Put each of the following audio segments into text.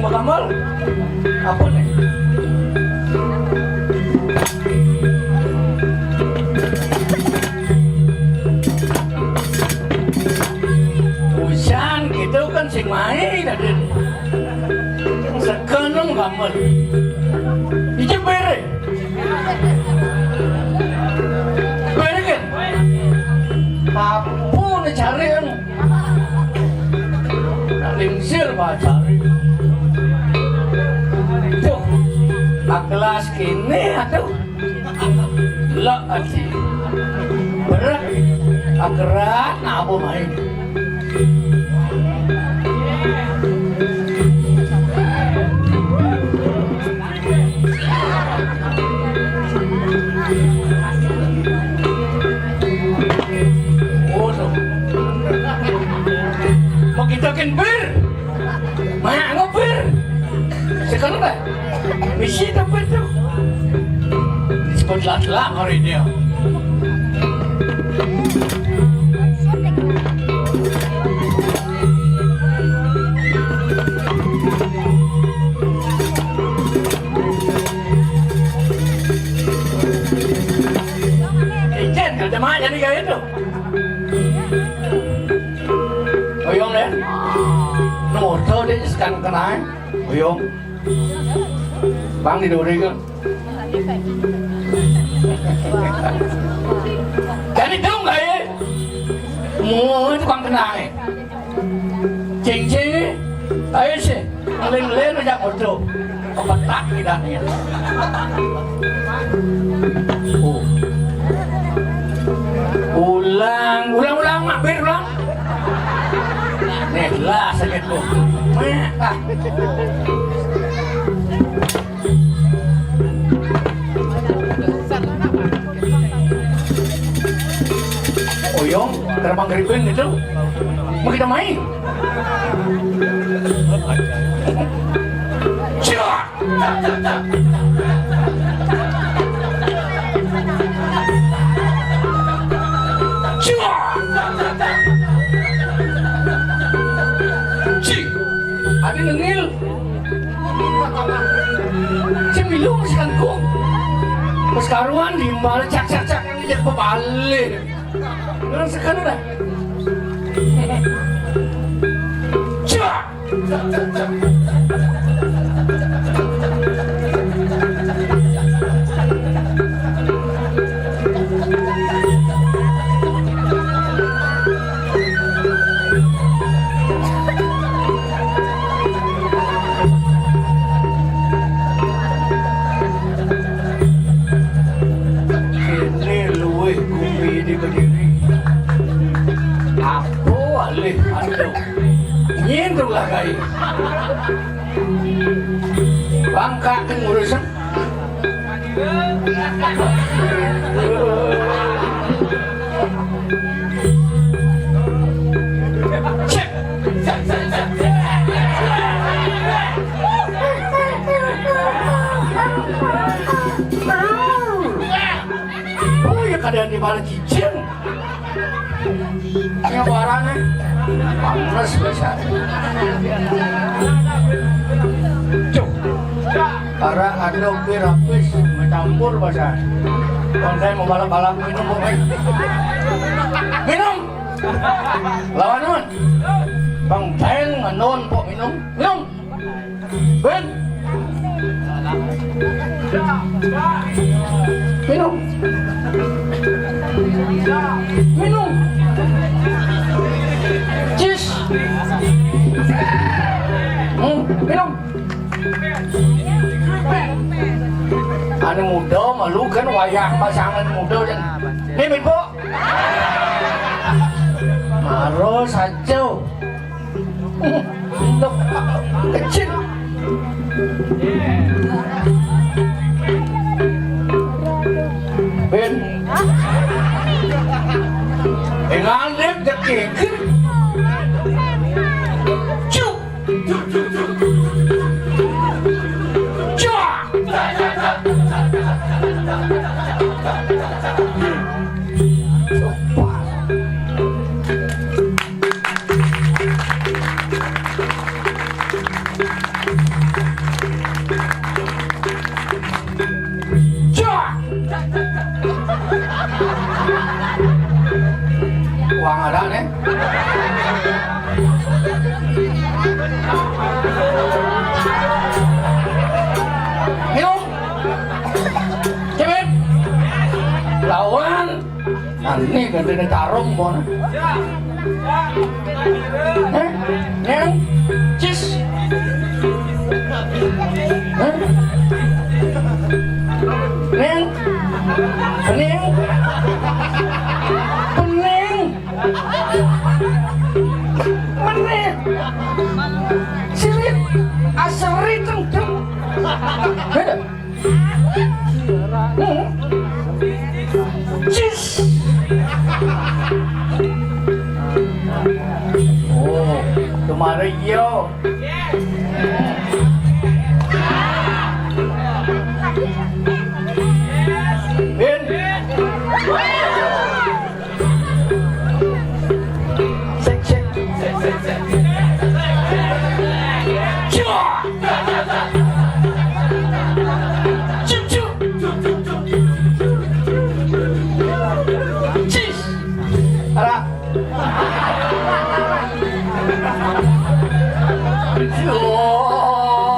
Kamal, apa nih? Hujan gitu kan sing main ada. Sekarang Kamal, itu bere. Bere kan? Apa nih cari yang? Lingsir baca. Kelas kini aduh lah aji berat akhirat apa main oh no mau kita kan ber mana ngoper sekarang dah misi dapat tu disebut lat-lat hari dia Ijen kerja mana jadi kaya tu Oyong deh motor dia sekarang kenal Oyong Bang di duri kan? Jadi tahu nggak ya? Mau itu bang kenal ya? Cincin, ayo sih, ngeleng-ngeleng aja foto, kebetak kita nih. Oh, Ulang mak bir ulang. Nih lah sakit tuh. Oyong, terbang keripin itu. Mau kita main? Cik. Ada nengil. Cemilung sekangkung. Pas karuan dimbal cak yang jadi pebalik. Orang sekarang dah. Cak. Nyentuh lah kaya bangka kan urusan cek oh ya keadaan di balik cicing yang warna panas biasa cuk para ada pirapis mencampur bahasa kalau saya mau balap minum minum lawan nun bang Ben non po minum Ben minum Cis minum anu muda malu kan wayang pasangan muda dan ini po maro saja untuk kecil Ben ngalip dekik cuk uang ada nih minum cepet lawan nanti ganti tarum bon neng cis neng pening meneh sirit asri tengkeng beda cis oh kemarin yo Ben Oh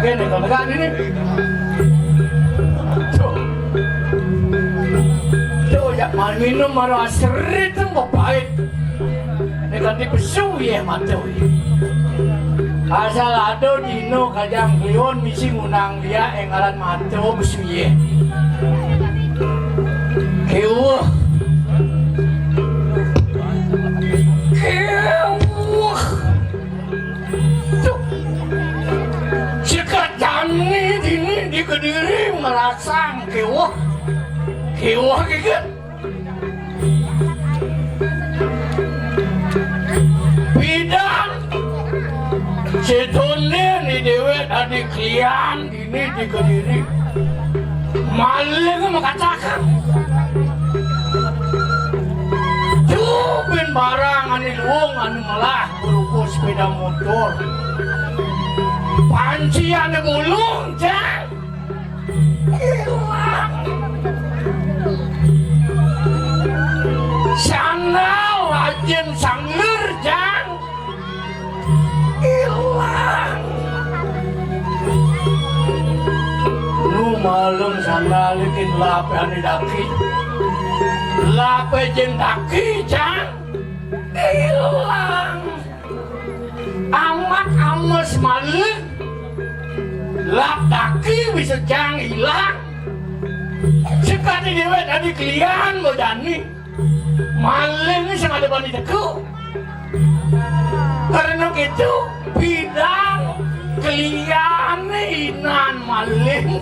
Gini kalau kan ini tuh ya mal minum marah asri itu baik dengan dipesu ya matu asal ada dino kajang klion misi ngunang dia engalan matu besu ya kewuh ini di Kediri merasang kewah gitu bidan setune ni dewek tadi klian ini di Kediri maling mengatakan cupin barang ane luang ane melah berupa sepeda motor panci ane mulung jang hilang sana rajin sangler jang hilang nu malum sana likin lape ane daki lape jen daki jang hilang amat ames malem lap daki bisa jang hilang sekali dewe tadi kalian mau jani malem ini sangat ada bani teku karena gitu bidang kalian inan malem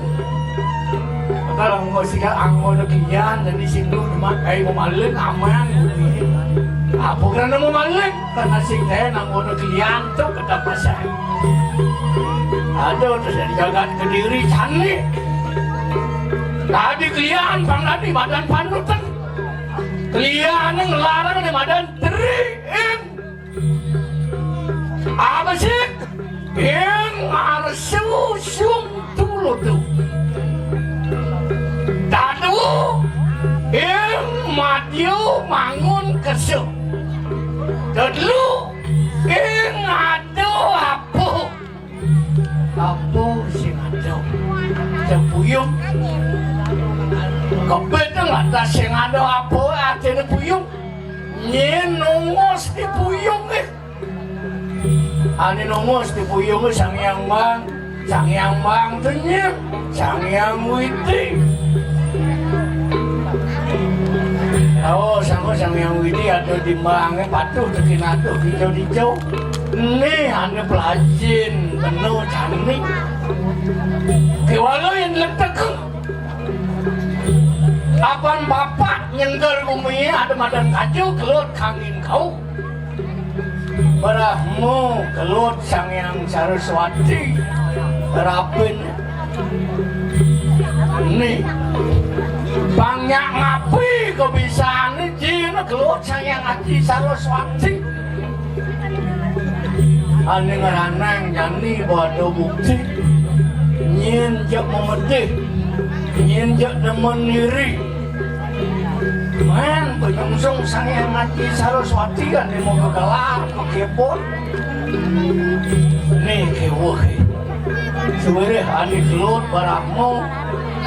kalau nggak sih anggo kalian jadi singgung cuma kayak mau malem aman apa karena mau malem karena sing teh nanggo kalian tuh kata pasar ada terus dari jagat Kediri canggih tadi kalian bang tadi badan panutan kalian yang ngelarang di badan teriin apa sih yang harus susung dulu tuh tadu yang maju mangun kesuk dulu yang ada apa sing ada jempuyung kebetulan lantas sing ada apa artinya puyung nyen nongos di puyung ane nongos di puyung sang yang bang tenyem sang yang witi oh sang yang witi ada di bangnya patuh tekin atuh hijau-hijau nih ane pelajin penuh cantik kewalau yang letak apaan bapak nyengger bumi ada madan kaju kelut kangin kau berahmu kelut sang yang Saraswati terapin nih banyak ngapi kebiasaan nih jina kelut sang yang Haji Saraswati ane ngeranang jani bodo bukti nyin jak memedih nyin jak demen diri man penyongsong sang yang Haji Saraswati kan dia mau gelar kepon nih kewuh sebenarnya ane kelut barangmu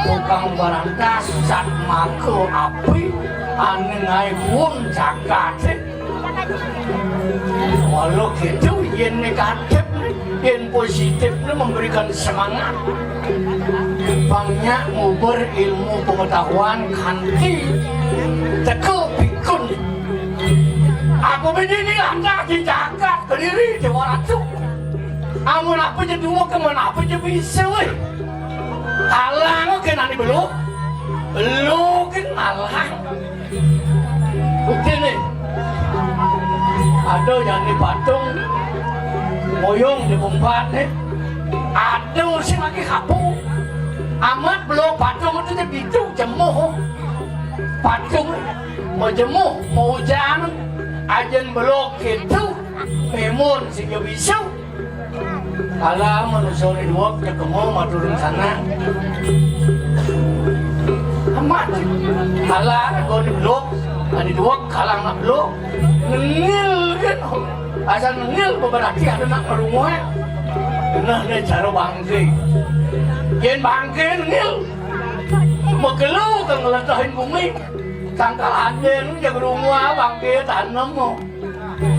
tukang barantas cat mako api ane ngai pun jagat walau gitu yang negatif yang positif memberikan semangat banyak ngubur ilmu pengetahuan kanti teku pikun aku begini anda dijagat Kediri Jawa Ratu amun apa jadi dua kemana apa jadi bisa halang kan ani belum kan halang bukti nih ada yang di patung moyong di Bumpat nih ada sih lagi kapung amat belum patung itu jadi itu jemuh patung mau jemuh mau hujan ajen belum gitu memun sih bisa Kalau manusia di dua ketemu maturun sana. Amat. Kalau kau di blok, di dua kalang nak blok, nengil kan? Asal nengil berarti ada nak rumah. Nah, ni cara bangke. Jen bangke nengil. Makelu kan ngelatahin bumi. Tangkalan jen jaga rumah bangke tanam mo.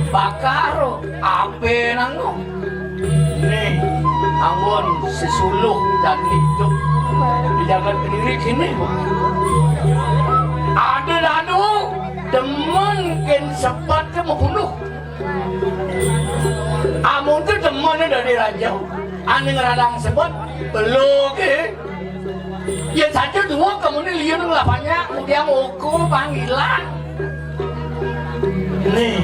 Bakar ape nango. Nih, anggun sesuluh dan hidup dijaga sendiri kini. Ada dadu demen ken sepat ke membunuh. Amun tu demen dari raja. Ane ngeradang sebut belum ke. Ya saja dua kamu ni lihat ngelapanya dia ngukur panggilan. Nih,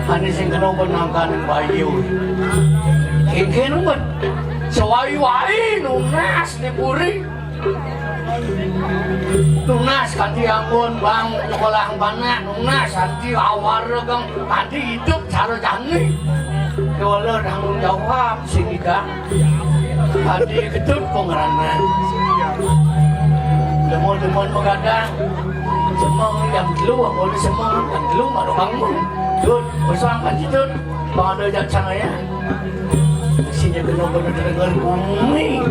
ane sing kena penangkan bayu. Keke nunggu, sewai-wai nunas dipuri. Nunas kanti ampun bang nyekolah panak nunas kanti awar kang kanti hidup cara jani. Kewala tanggung jawab sehingga kanti ketut pengerana. Demon-demon mengadang, semang yang keluar boleh semang yang keluar bangun. Tut, bersama kanti tut, bang ada jat sangat ya. Sini kena benar dengar bumi.